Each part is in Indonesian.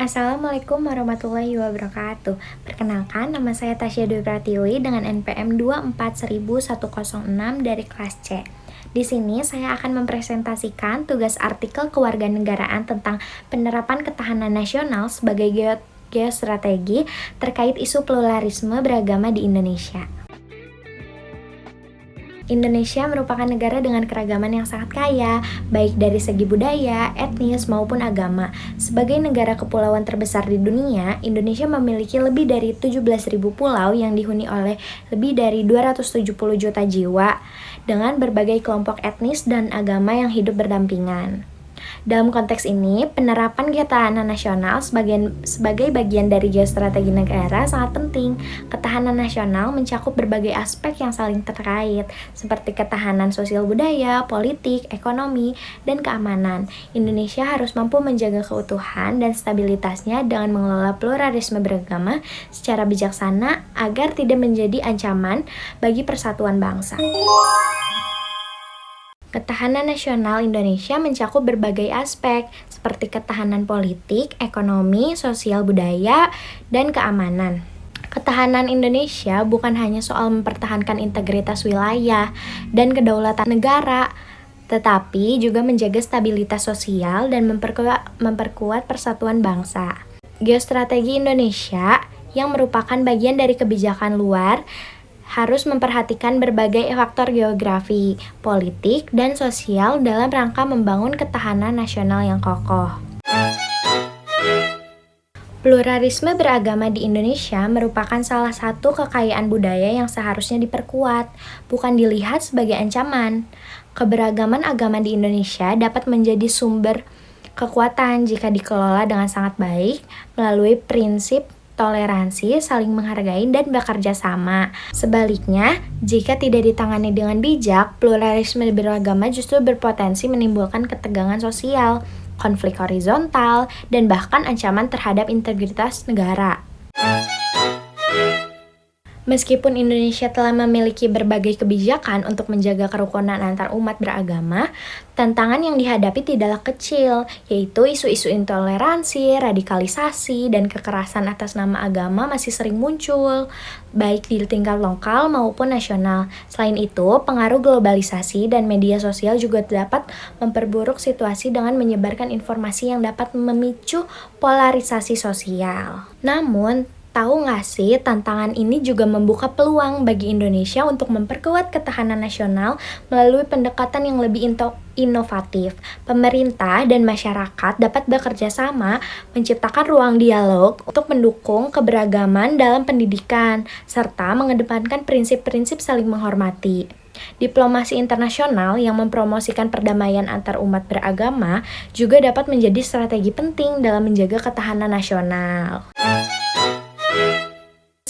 Assalamualaikum warahmatullahi wabarakatuh. Perkenalkan, nama saya Tasya Dwi Pratiwi dengan NPM 2410106 dari kelas C. Di sini saya akan mempresentasikan tugas artikel kewarganegaraan tentang penerapan ketahanan nasional sebagai geostrategi terkait isu pluralisme beragama di Indonesia. Indonesia merupakan negara dengan keragaman yang sangat kaya, baik dari segi budaya, etnis, maupun agama. Sebagai negara kepulauan terbesar di dunia, Indonesia memiliki lebih dari 17.000 pulau yang dihuni oleh lebih dari 270 juta jiwa, dengan berbagai kelompok etnis dan agama yang hidup berdampingan. Dalam konteks ini, penerapan ketahanan nasional sebagai bagian dari geostrategi negara sangat penting. Ketahanan nasional mencakup berbagai aspek yang saling terkait, seperti ketahanan sosial budaya, politik, ekonomi, dan keamanan. Indonesia harus mampu menjaga keutuhan dan stabilitasnya dengan mengelola pluralisme beragama secara bijaksana agar tidak menjadi ancaman bagi persatuan bangsa. Ketahanan nasional Indonesia mencakup berbagai aspek, seperti ketahanan politik, ekonomi, sosial budaya, dan keamanan. Ketahanan Indonesia bukan hanya soal mempertahankan integritas wilayah dan kedaulatan negara, tetapi juga menjaga stabilitas sosial dan memperkuat persatuan bangsa. Geostrategi Indonesia yang merupakan bagian dari kebijakan luar harus memperhatikan berbagai faktor geografi, politik, dan sosial dalam rangka membangun ketahanan nasional yang kokoh. Pluralisme beragama di Indonesia merupakan salah satu kekayaan budaya yang seharusnya diperkuat, bukan dilihat sebagai ancaman. Keberagaman agama di Indonesia dapat menjadi sumber kekuatan jika dikelola dengan sangat baik melalui prinsip toleransi, saling menghargai, dan bekerja sama. Sebaliknya, jika tidak ditangani dengan bijak, pluralisme beragama justru berpotensi menimbulkan ketegangan sosial, konflik horizontal, dan bahkan ancaman terhadap integritas negara. Meskipun Indonesia telah memiliki berbagai kebijakan untuk menjaga kerukunan antar umat beragama, tantangan yang dihadapi tidaklah kecil, yaitu isu-isu intoleransi, radikalisasi, dan kekerasan atas nama agama masih sering muncul, baik di tingkat lokal maupun nasional. Selain itu, pengaruh globalisasi dan media sosial juga dapat memperburuk situasi dengan menyebarkan informasi yang dapat memicu polarisasi sosial. Namun, tahu nggak sih, tantangan ini juga membuka peluang bagi Indonesia untuk memperkuat ketahanan nasional melalui pendekatan yang lebih inovatif. Pemerintah dan masyarakat dapat bekerja sama menciptakan ruang dialog untuk mendukung keberagaman dalam pendidikan, serta mengedepankan prinsip-prinsip saling menghormati. Diplomasi internasional yang mempromosikan perdamaian antar umat beragama juga dapat menjadi strategi penting dalam menjaga ketahanan nasional.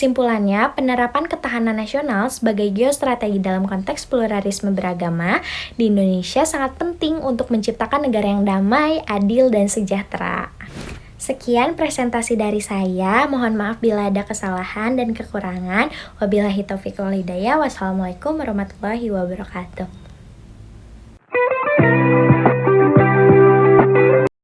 Kesimpulannya, penerapan ketahanan nasional sebagai geostrategi dalam konteks pluralisme beragama di Indonesia sangat penting untuk menciptakan negara yang damai, adil, dan sejahtera. Sekian presentasi dari saya, mohon maaf bila ada kesalahan dan kekurangan. Wabillahi taufiq wal hidayah. Wassalamualaikum warahmatullahi wabarakatuh.